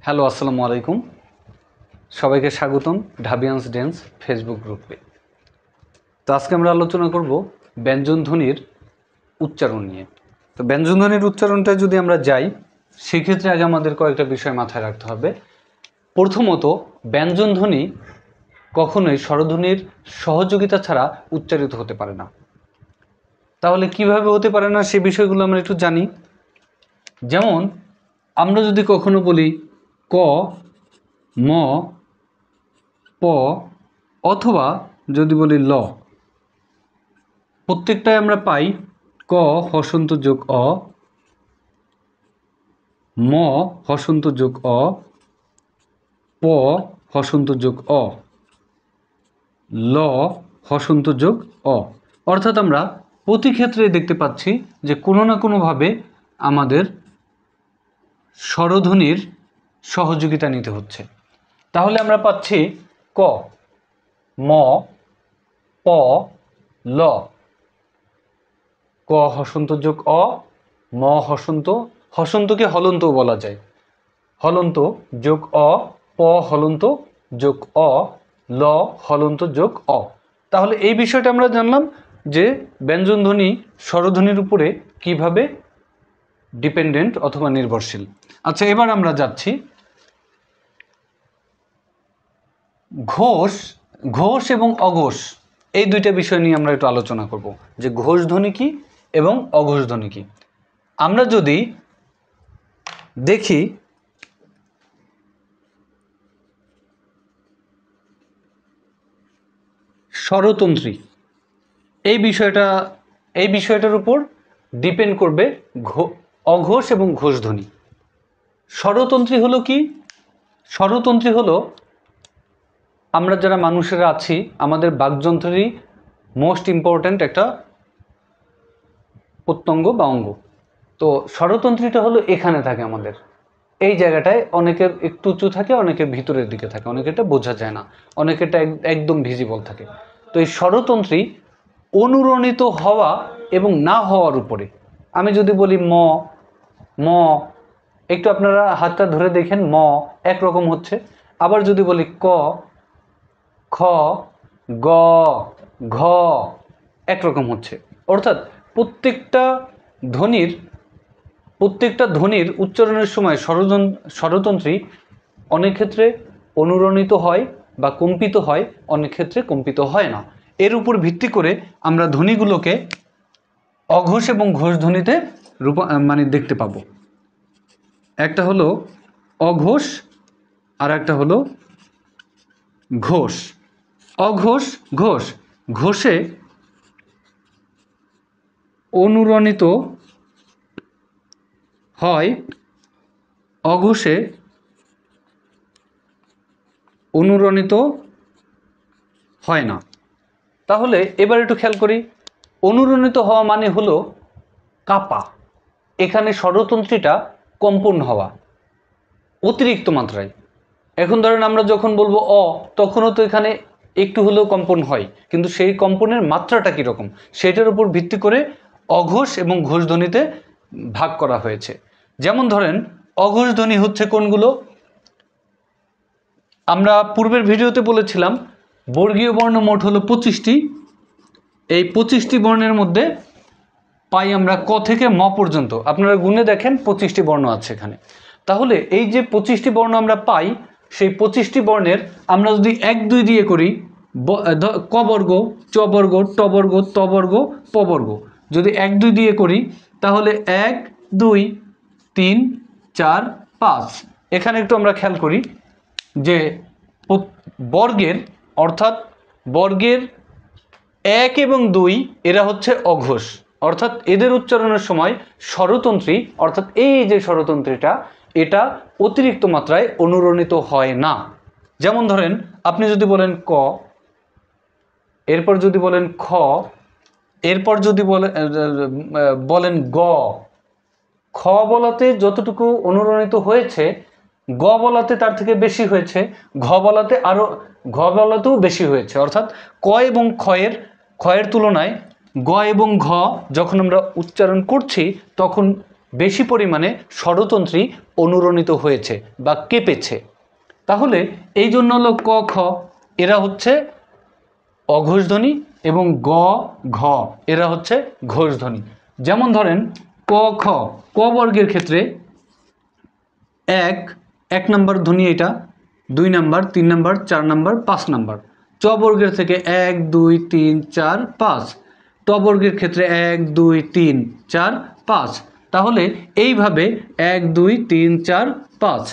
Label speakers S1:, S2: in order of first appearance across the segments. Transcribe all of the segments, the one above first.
S1: Hello, আসসালামু আলাইকুম। সবাইকে স্বাগতম ঢাবিয়ান্স ড্যান্স ফেসবুক গ্রুপে। তো আজকে আমরা আলোচনা করব ব্যঞ্জনধ্বনির উচ্চারণ নিয়ে। তো ব্যঞ্জনধ্বনির উচ্চারণটা যদি আমরা যাই, সেক্ষেত্রে আগে আমাদের কয়েকটা বিষয় মাথায় রাখতে হবে। প্রথমত, ব্যঞ্জনধ্বনি কখনোই স্বরধ্বনির সহযোগিতা ছাড়া উচ্চারিত হতে পারে না। তাহলে কিভাবে হতে পারে না সে বিষয়গুলো আমরা একটু জানি। যেমন আমরা যদি কখনো বলি ক, ম, প অথবা যদি বলি ল, প্রত্যেকটায় আমরা পাই ক হসন্ত যোগ অ, ম হসন্ত যোগ অ, প হসন্ত যোগ অ, ল হসন্ত যোগ অ। অর্থাৎ আমরা প্রতি ক্ষেত্রে দেখতে পাচ্ছি যে কোনো না কোনোভাবে আমাদের স্বরধ্বনির সহযোগিতা নিতে হচ্ছে। তাহলে আমরা পাচ্ছি ক, ম, প, ল। ক হসন্ত যোগ অ, ম হসন্ত, হসন্তকে হলন্তও বলা যায়, হলন্ত যোগ অ, প হলন্ত যোগ অ, ল হলন্ত যোগ অ। তাহলে এই বিষয়টা আমরা জানলাম যে ব্যঞ্জনধ্বনি স্বরধ্বনির উপরে কিভাবে ডিপেন্ডেন্ট অথবা নির্ভরশীল। আচ্ছা, এবার আমরা যাচ্ছি ঘোষ। ঘোষ এবং অঘোষ এই দুইটা বিষয় নিয়ে আমরা একটু আলোচনা করব যে ঘোষ ধ্বনি কি এবং অঘোষ ধ্বনি কি। আমরা যদি দেখি স্বরতন্ত্রী, এই বিষয়টার উপর ডিপেন্ড করবে অঘোষ এবং ঘোষ ধ্বনি। স্বরতন্ত্রী হলো কি? স্বরতন্ত্রী হলো আমরা যারা মানুষেরা আছি, আমাদের বাকযন্ত্রেরই মোস্ট ইম্পর্ট্যান্ট একটা প্রত্যঙ্গ বা অঙ্গ। তো স্বরতন্ত্রীটা হলো এখানে থাকে আমাদের এই জায়গাটায়, অনেকের একটু উঁচু থাকে, অনেকের ভিতরের দিকে থাকে, অনেকেরটা বোঝা যায় না, অনেকেরটা একদম ভিজিবল থাকে। তো এই স্বরতন্ত্রী অনুরণিত হওয়া এবং না হওয়ার উপরে। আমি যদি বলি ম, ম, একটু আপনারা হাতটা ধরে দেখেন, ম একরকম হচ্ছে। আবার যদি বলি ক, খ, গ, ঘ একরকম হচ্ছে। অর্থাৎ প্রত্যেকটা ধ্বনির উচ্চারণের সময় স্বরতন্ত্রী অনেক ক্ষেত্রে অনুরণিত হয় বা কম্পিত হয়, অনেক ক্ষেত্রে কম্পিত হয় না। এর উপর ভিত্তি করে আমরা ধ্বনিগুলোকে অঘোষ এবং ঘোষ ধ্বনিতে দেখতে পাবো। একটা হলো অঘোষ আর একটা হলো ঘোষ। অঘোষ, ঘোষ। ঘোষে অনুরণিত হয়, অঘোষে অনুরণিত হয় না। তাহলে এবার একটু খেয়াল করি, অনুরণিত হওয়া মানে হলো কাপা। এখানে স্বরতন্ত্রীটা কম্পন হওয়া অতিরিক্ত মাত্রায়। এখন ধরেন আমরা যখন বলবো অ, তখনও তো এখানে একটু হলেও কম্পন হয়, কিন্তু সেই কম্পনের মাত্রাটা কীরকম সেটার উপর ভিত্তি করে অঘোষ এবং ঘোষ ধ্বনিতে ভাগ করা হয়েছে। যেমন ধরেন অঘোষ ধ্বনি হচ্ছে কোনগুলো? আমরা পূর্বের ভিডিওতে বলেছিলাম বর্গীয় বর্ণ মোট হলো 25টি। এই 25টি বর্ণের মধ্যে পাই আমরা ক থেকে ম পর্যন্ত। আপনারা গুণে দেখেন 25টি বর্ণ আছে এখানে। তাহলে এই যে 25টি বর্ণ আমরা পাই, সেই 25টি বর্ণের আমরা যদি 1 2 দিয়ে করি, ক বর্গ, চ বর্গ, ট বর্গ, ত বর্গ, প বর্গ, যদি 1 2 দিয়ে করি তাহলে 1 2 3 4 5। এখানে একটু আমরা খেয়াল করি যে বর্গের, অর্থাৎ বর্গের 1 এবং 2 এরা হচ্ছে অঘোষ। অর্থাৎ এদের উচ্চারণের সময় স্বরতন্ত্রী, অর্থাৎ এই যে স্বরতন্ত্রীটা, এটা অতিরিক্ত মাত্রায় অনুরণিত হয় না। যেমন ধরেন আপনি যদি বলেন ক, এরপর যদি বলেন খ, এরপর যদি বলেন গ, খ বলাতে যতটুকু অনুরণিত হয়েছে, গ বলাতে তার থেকে বেশি হয়েছে, ঘ বলাতেও বেশি হয়েছে। অর্থাৎ ক এবং ক্ষয়ের তুলনায় গ এবং ঘ যখন আমরা উচ্চারণ করছি, তখন বেশি পরিমাণে স্বরতন্ত্রী অনুরণিত হয়েছে বা কেঁপেছে। তাহলে এই জন্য হলো ক খ এরা হচ্ছে অঘোষধ্বনি এবং গ ঘ এরা হচ্ছে ঘোষধ্বনি। যেমন ধরেন ক খ, ক বর্গের ক্ষেত্রে এক নম্বর ধ্বনি এটা, 2 নাম্বার, 3 নাম্বার, 4 নাম্বার, 5 নাম্বার। চ বর্গের থেকে 1 2 3 4 5, ট বর্গের ক্ষেত্রে 1 2 3 4 5। তাহলে এইভাবে 1 2 3 4 5,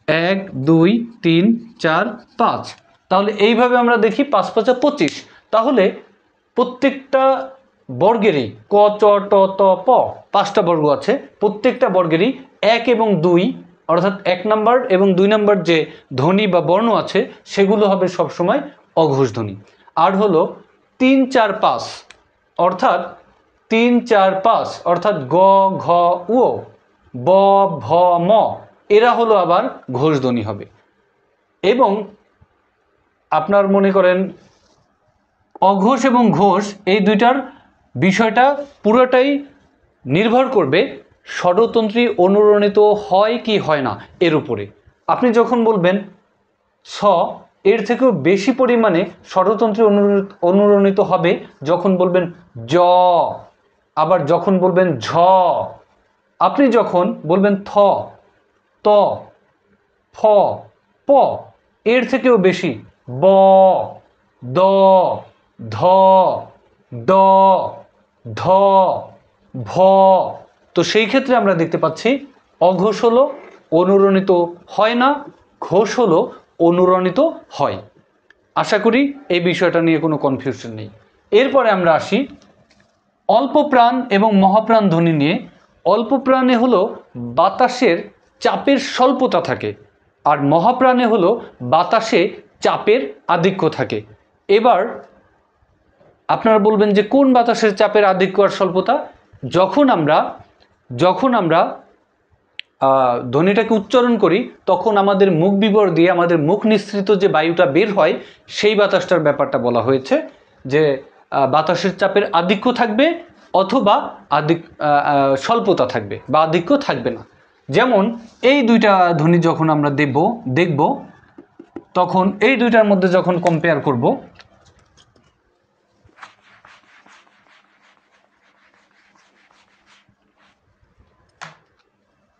S1: 1 2 3 4 5। তাহলে এইভাবে আমরা দেখি 5 5 25। তাহলে প্রত্যেকটা বর্গেরই ক চ ট ত প 5টা বর্গ আছে, প্রত্যেকটা বর্গেরই 1 এবং 2 অর্থাৎ 1 নাম্বার এবং 2 নাম্বার যে ধ্বনি বা বর্ণ আছে সেগুলো হবে সবসময় অঘোষ ধ্বনি। আর হলো 3 4 5 অর্থাৎ 3 4 5 অর্থাৎ গ ঘ উ, ব ভ ম এরা হলো আবার ঘোষ ধ্বনি হবে। এবং আপনার মনে করেন অঘোষ এবং ঘোষ এই দুইটার বিষয়টা পুরোটাই নির্ভর করবে স্বরতন্ত্রী অনুরণিত হয় কি হয় না এর উপরে। আপনি যখন বলবেন স, এর থেকেও বেশি পরিমাণে স্বরতন্ত্রী অনুরণিত হবে যখন বলবেন জ, আবার যখন বলবেন ঝ। আপনি যখন বলবেন থ, ত, ফ, প এর থেকেও বেশি ব, দ, ধ, ড, ধ, ভ। তো সেই ক্ষেত্রে আমরা দেখতে পাচ্ছি অঘোষ হলো অনুরণিত হয় না, ঘোষ হলো অনুরণিত হয়। আশা করি এই বিষয়টা নিয়ে কোনো কনফিউশন নেই। এরপরে আমরা আসি অল্প প্রাণ এবং মহাপ্রাণ ধ্বনি নিয়ে। অল্প প্রাণে হলো বাতাসের চাপের স্বল্পতা থাকে, আর মহাপ্রাণে হলো বাতাসে চাপের আধিক্য থাকে। এবার আপনারা বলবেন যে কোন বাতাসের চাপের আধিক্য আর স্বল্পতা? যখন আমরা ধ্বনিটাকে উচ্চারণ করি তখন আমাদের মুখ বিবর দিয়ে আমাদের মুখ নিঃসৃত যে বায়ুটা বের হয় সেই বাতাসটার ব্যাপারটা বলা হয়েছে, যে বাতাসের চাপের আধিক্য থাকবে অথবা স্বল্পতা থাকবে বা আধিক্য থাকবে না। যেমন এই দুইটা ধ্বনি যখন আমরা দেখব তখন এই দুইটার মধ্যে যখন কম্পেয়ার করব,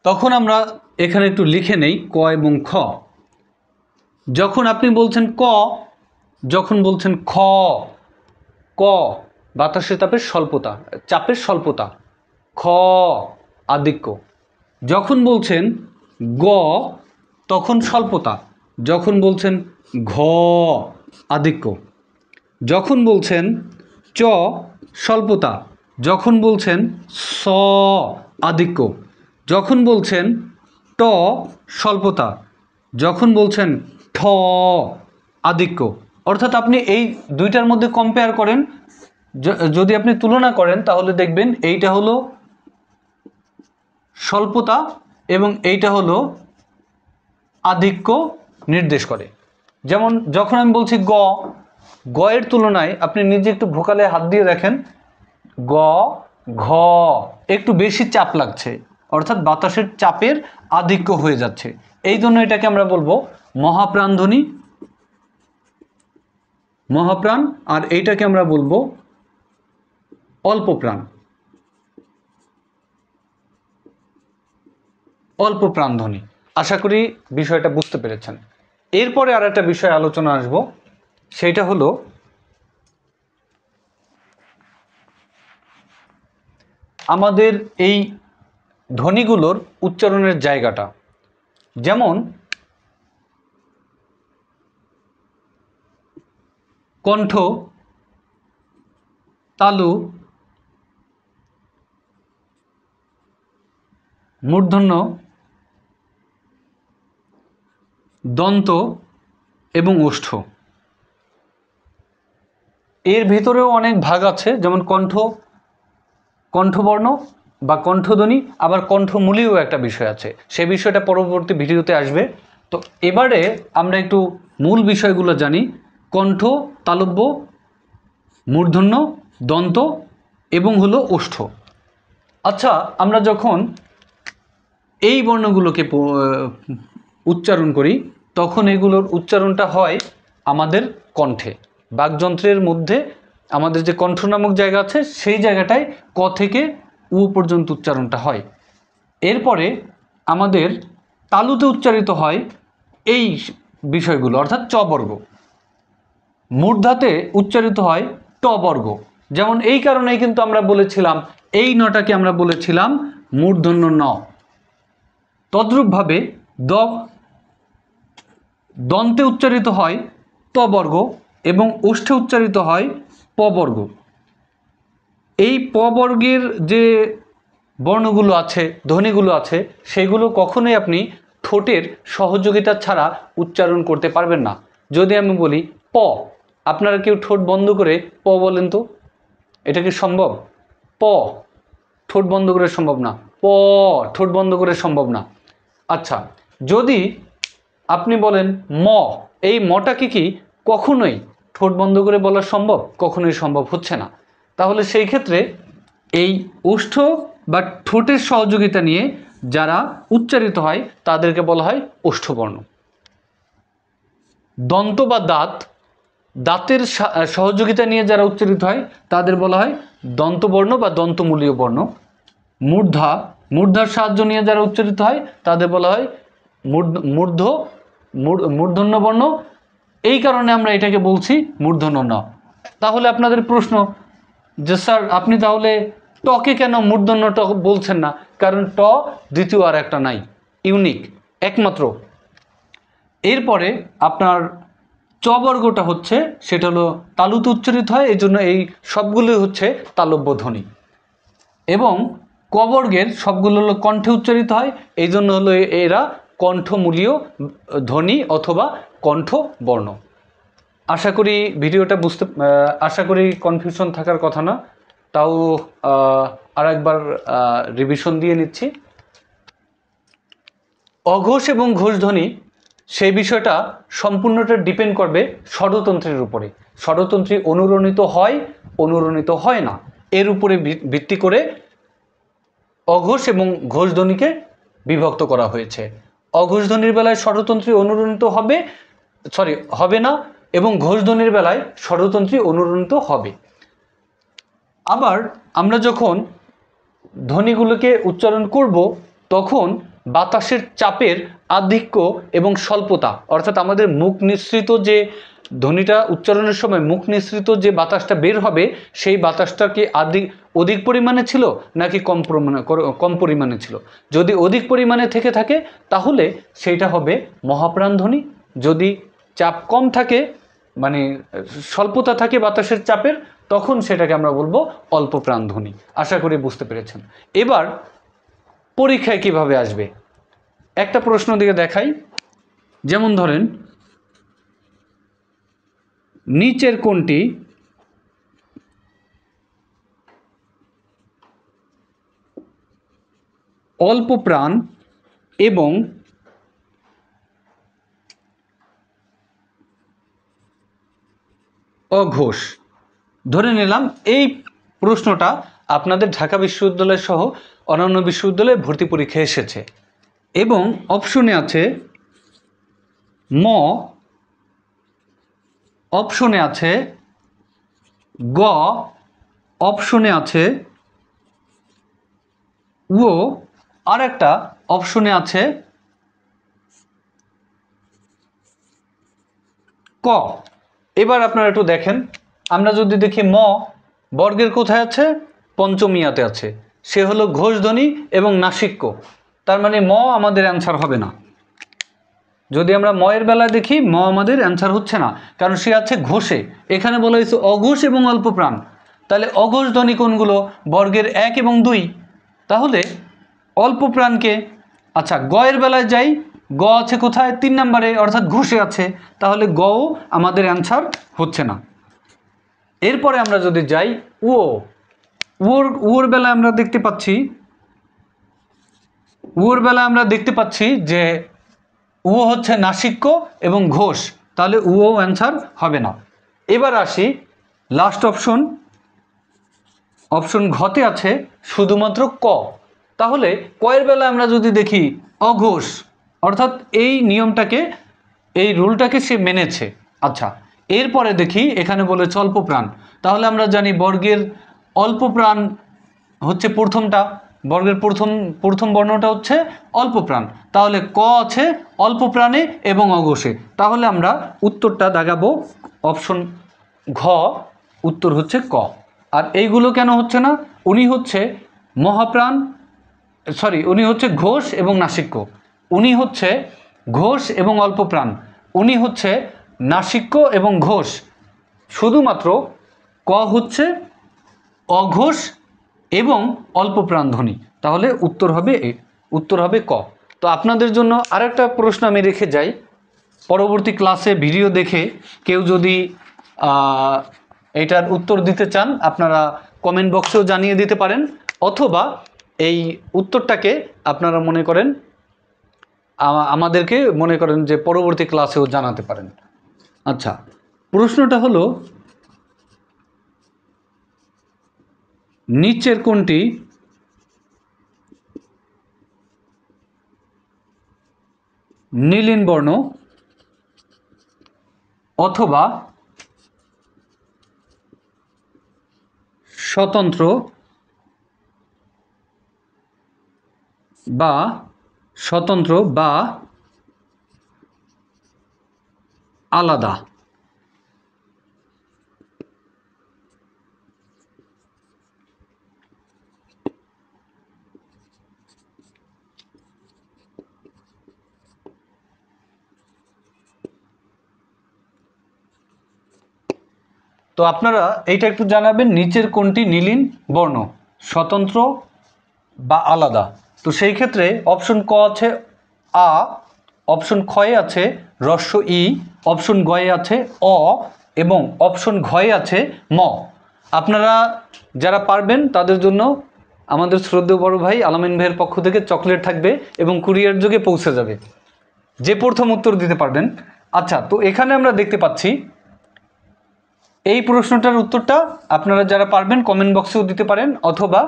S1: তখন আমরা এখানে একটু লিখে নেই ক এবং খ। যখন আপনি বলছেন ক, যখন বলছেন খ, ক বাতাসের চাপের স্বল্পতা, খ আধিক্য। যখন বলছেন গ তখন স্বল্পতা, যখন বলছেন ঘ আধিক্য। যখন বলছেন চ স্বল্পতা, যখন বলছেন স আধিক্য। যখন বলছেন ট স্বল্পতা, যখন বলছেন ঠ আধিক্য। অর্থাৎ আপনি এই দুইটার মধ্যে কম্পেয়ার করেন, যদি আপনি তুলনা করেন তাহলে দেখবেন এইটা হলো স্বল্পতা এবং এইটা হলো আধিক্য নির্দেশ করে। যেমন যখন আমি বলছি গ, গ এর তুলনায় আপনি নিজে একটু ভোকালে হাত দিয়ে দেখেন, গ ঘ একটু বেশি চাপ লাগছে, অর্থাৎ বাতাসের চাপের আধিক্য হয়ে যাচ্ছে। এই জন্য এটাকে আমরা বলবো মহাপ্রাণ ধ্বনি, মহাপ্রাণ। আর এইটাকে আমরা বলবো অল্প প্রাণ, অল্প প্রাণ ধ্বনি। আশা করি বিষয়টা বুঝতে পেরেছেন। এরপরে আর একটা বিষয় আলোচনা আসবো, সেটা হলো আমাদের এই ধ্বনিগুলোর উচ্চারণের জায়গাটা। যেমন কণ্ঠ, তালু, মূর্ধন্য, দন্ত এবং ওষ্ঠ। এর ভিতরেও অনেক ভাগ আছে, যেমন কণ্ঠবর্ণ বা কণ্ঠধ্বনি, আবার কণ্ঠমূলীয় একটা বিষয় আছে, সে বিষয়টা পরবর্তী ভিডিওতে আসবে। তো এবারে আমরা একটু মূল বিষয়গুলো জানি। কণ্ঠ, তালব্য, মূর্ধন্য, দন্ত এবং হলো ওষ্ঠ। আচ্ছা, আমরা যখন এই বর্ণগুলোকে উচ্চারণ করি, তখন এগুলোর উচ্চারণটা হয় আমাদের কণ্ঠে। বাকযন্ত্রের মধ্যে আমাদের যে কণ্ঠ নামক জায়গা আছে, সেই জায়গাটায় ক থেকে উ পর্যন্ত উচ্চারণটা হয়। এরপরে আমাদের তালুতে উচ্চারিত হয় এই বিষয়গুলো, অর্থাৎ চ বর্গ। মূর্ধাতে উচ্চারিত হয় ট বর্গ। যেমন এই কারণেই কিন্তু আমরা বলেছিলাম এই নটাকে আমরা বলেছিলাম মূর্ধন্য ন। তদ্রূপভাবে দন্তে উচ্চারিত হয় ত বর্গ এবং ওষ্ঠে উচ্চারিত হয় প বর্গ। এই প বর্গের যে বর্ণগুলো আছে, ধ্বনিগুলো আছে, সেগুলো কখনোই আপনি ঠোঁটের সহযোগিতা ছাড়া উচ্চারণ করতে পারবেন না। যদি আমি বলি প, আপনারা কেউ ঠোঁট বন্ধ করে প বলেন তো? এটা কি সম্ভব? প ঠোঁট বন্ধ করে সম্ভব না, প ঠোঁট বন্ধ করে সম্ভব না। আচ্ছা, যদি আপনি বলেন ম, এই মটাকে কি কখনোই ঠোঁট বন্ধ করে বলা সম্ভব? কখনোই সম্ভব হচ্ছে না। তাহলে সেই ক্ষেত্রে এই ওষ্ঠ বা ঠোঁটের সহযোগিতা নিয়ে যারা উচ্চারিত হয় তাদেরকে বলা হয় ওষ্ঠবর্ণ। দন্ত বা দাঁতের সহযোগিতা নিয়ে যারা উচ্চারিত হয় তাদের বলা হয় দন্তবর্ণ বা দন্তমূলীয় বর্ণ। মূর্ধার সাহায্য নিয়ে যারা উচ্চারিত হয় তাদের বলা হয় মূর্ধন্য বর্ণ। এই কারণে আমরা এটাকে বলছি মূর্ধন্য ন। তাহলে আপনাদের প্রশ্ন যে স্যার আপনি তাহলে টকে কেন মূর্ধন্য ট বলছেন না? কারণ ট দ্বিতীয় আর একটা নাই, ইউনিক, একমাত্র। এরপরে আপনার চ বর্গটা হচ্ছে, সেটা হলো তালুতে উচ্চারিত হয়, এই জন্য এই সবগুলোই হচ্ছে তালব্য ধ্বনি। এবং ক বর্গের সবগুলো হলো কণ্ঠে উচ্চারিত হয়, এই জন্য হলো এরা কণ্ঠমূলীয় ধ্বনি অথবা কণ্ঠ বর্ণ। আশা করি ভিডিওটা আশা করি কনফিউশন থাকার কথা না। তাও আর একবার রিভিশন দিয়ে নিচ্ছি। অঘোষ এবং ঘোষ ধ্বনি, সেই বিষয়টা সম্পূর্ণটা ডিপেন্ড করবে স্বরতন্ত্রের উপরে। স্বরতন্ত্রী অনুরণিত হয় না, এর উপরে ভিত্তি করে অঘোষ এবং ঘোষ ধ্বনিকে বিভক্ত করা হয়েছে। অঘোষ ধ্বনির বেলায় স্বরতন্ত্রী অনুরণিত হবে না, এবং ঘোষ ধ্বনির বেলায় স্বরতন্ত্রী অনুরণিত হবে। আবার আমরা যখন ধ্বনিগুলোকে উচ্চারণ করব, তখন বাতাসের চাপের আধিক্য এবং স্বল্পতা, অর্থাৎ আমাদের মুখ নিঃসৃত যে ধ্বনিটা উচ্চারণের সময় মুখ নিঃসৃত যে বাতাসটা বের হবে, সেই বাতাসটা কি অধিক পরিমাণে ছিল নাকি কম পরিমাণে ছিল? যদি অধিক পরিমাণে থেকে থাকে তাহলে সেইটা হবে মহাপ্রাণ ধ্বনি। যদি চাপ কম থাকে, মানে স্বল্পতা থাকে বাতাসের চাপের, তখন সেটাকে আমরা বলবো অল্প প্রাণ ধ্বনি। আশা করি বুঝতে পেরেছেন। এবার পরীক্ষায় কিভাবে আসবে একটা প্রশ্ন দিকে দেখাই। যেমন ধরেন, নিচের কোনটি অল্প প্রাণ এবং অঘোষ? ধরে নিলাম এই প্রশ্নটা আপনাদের ঢাকা বিশ্ববিদ্যালয় সহ অন্যান্য বিশ্ববিদ্যালয়ে ভর্তি পরীক্ষায় এসেছে, এবং অপশনে আছে ম, অপশনে আছে গ, অপশনে আছে ও, আর একটা অপশনে আছে ক। এবার আপনারা একটু দেখেন, আমরা যদি দেখি ম বর্গের কোথায় আছে? পঞ্চমিয়াতে আছে, সে হলো ঘোষ ধ্বনি এবং নাসিক্য। তার মানে ম আমাদের অ্যান্সার হবে না। যদি আমরা ময়ের বেলায় দেখি, ম আমাদের অ্যান্সার হচ্ছে না, কারণ সে আছে ঘোষে। এখানে বলা হয়েছে অঘোষ এবং অল্প প্রাণ, তাহলে অঘোষ ধ্বনি কোনগুলো? বর্গের 1 এবং 2। তাহলে অল্প প্রাণকে, আচ্ছা গয়ের বেলায় যাই, গ আছে কোথায়? 3 নম্বরে, অর্থাৎ ঘোষে আছে, তাহলে গও আমাদের অ্যান্সার হচ্ছে না। এরপরে আমরা যদি যাই ওর বেলায় আমরা দেখতে পাচ্ছি যে ও হচ্ছে নাসিক্য এবং ঘোষ, তাহলে ও অ্যান্সার হবে না। এবার আসি লাস্ট অপশন ঘতে আছে শুধুমাত্র ক, তাহলে কয়ের বেলায় আমরা যদি দেখি অঘোষ, অর্থাৎ এই নিয়মটাকে, এই রুলটাকে সে মেনেছে। আচ্ছা, এরপরে দেখি এখানে বলেছে অল্প প্রাণ। তাহলে আমরা জানি বর্গের অল্প প্রাণ হচ্ছে প্রথমটা, বর্গের প্রথম বর্ণটা হচ্ছে অল্প প্রাণ। তাহলে ক আছে অল্প প্রাণে এবং অঘোষে। তাহলে আমরা উত্তরটা দাগাবো অপশন ঘ, উত্তর হচ্ছে ক। আর এইগুলো কেন হচ্ছে না? উনি হচ্ছে মহাপ্রাণ, উনি হচ্ছে ঘোষ এবং নাসিক্য, উনি হচ্ছে ঘোষ এবং অল্প প্রাণ, উনি হচ্ছে নাসিক্য এবং ঘোষ। শুধুমাত্র ক হচ্ছে অঘোষ এবং অল্প প্রাণ ধ্বনি। তাহলে উত্তর হবে ক। তো আপনাদের জন্য আরেকটা প্রশ্ন আমি রেখে যাই, পরবর্তী ক্লাসে ভিডিও দেখে কেউ যদি এটার উত্তর দিতে চান আপনারা কমেন্ট বক্সেও জানিয়ে দিতে পারেন, অথবা এই উত্তরটাকে আপনারা মনে করেন আমাদেরকে মনে করেন যে পরবর্তী ক্লাসেও জানাতে পারেন। আচ্ছা, প্রশ্নটা হলো নিচের কোনটি নীলিন বর্ণ অথবা স্বতন্ত্র বা আলাদা? তো আপনারা এইটা একটু জানাবেন, নিচের কোনটি নীলিন বর্ণ, স্বতন্ত্র বা আলাদা? তো সেই ক্ষেত্রে অপশন ক আছে আ, অপশন খয়ে আছে হ্রস্ব ই, অপশন গয়ে আছে অ এবং অপশন ঘয়ে আছে ম। আপনারা যারা পারবেন তাদের জন্য আমাদের শ্রদ্ধেয় বড় ভাই আলামিন ভাইয়ের পক্ষ থেকে চকলেট থাকবে এবং কুরিয়ার যোগে পৌঁছে যাবে, যে প্রথম উত্তর দিতে পারবেন। আচ্ছা, তো এখানে আমরা দেখতে পাচ্ছি এই প্রশ্নটার উত্তরটা আপনারা যারা পারবেন কমেন্ট বক্সেও দিতে পারেন, অথবা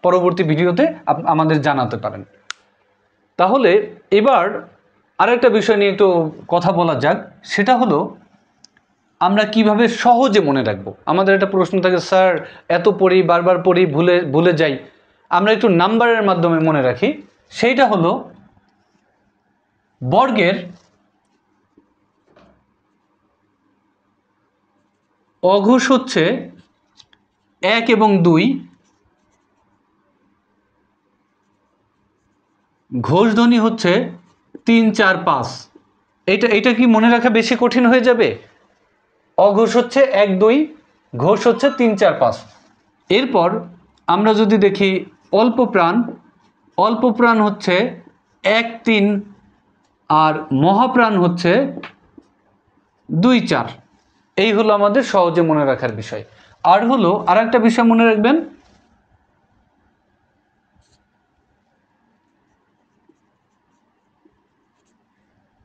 S1: পরবর্তী ভিডিওতে আমাদের জানাতে পারেন। তাহলে এবার আরেকটা বিষয় নিয়ে একটু কথা বলা যাক, সেটা হলো আমরা কিভাবে সহজে মনে রাখবো। আমাদের একটা প্রশ্ন থাকে, স্যার এত পড়ি, বারবার পড়ি, ভুলে যাই, আমরা একটু নাম্বারের মাধ্যমে মনে রাখি। সেইটা হলো বর্গের অঘোষ হচ্ছে 1 এবং 2, ঘোষ ধ্বনি হচ্ছে 3, 4, 5। এটা কি মনে রাখা বেশি কঠিন হয়ে যাবে? অঘোষ হচ্ছে 1, 2, ঘোষ হচ্ছে 3, 4, 5। এরপর আমরা যদি দেখি অল্প প্রাণ হচ্ছে 1, 3 আর মহাপ্রাণ হচ্ছে 2, 4। এই হলো আমাদের সহজে মনে রাখার বিষয়। আর হলো আরেকটা বিষয় মনে রাখবেন,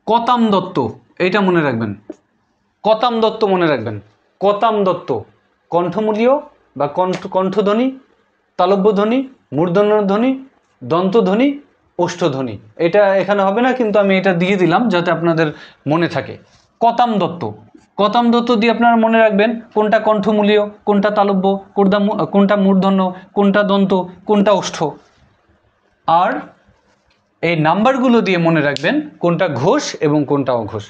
S1: কতাম দত্ত, এইটা মনে রাখবেন, কতাম দত্ত মনে রাখবেন। কতাম দত্ত কণ্ঠমূলীয় বা কণ্ঠধ্বনি, তালব্য ধ্বনি, মূর্ধন্য ধ্বনি, দন্তধ্বনি, ওষ্ঠধ্বনি। এটা এখানে হবে না, কিন্তু আমি এটা দিয়ে দিলাম যাতে আপনাদের মনে থাকে। কতাম দত্ত দিয়ে আপনারা মনে রাখবেন কোনটা কণ্ঠমূলীয়, কোনটা তালব্য, কোনটা মূর্ধন্য, কোনটা দন্ত, কোনটা ওষ্ঠ। আর এই নাম্বারগুলো দিয়ে মনে রাখবেন কোনটা ঘোষ এবং কোনটা অঘোষ।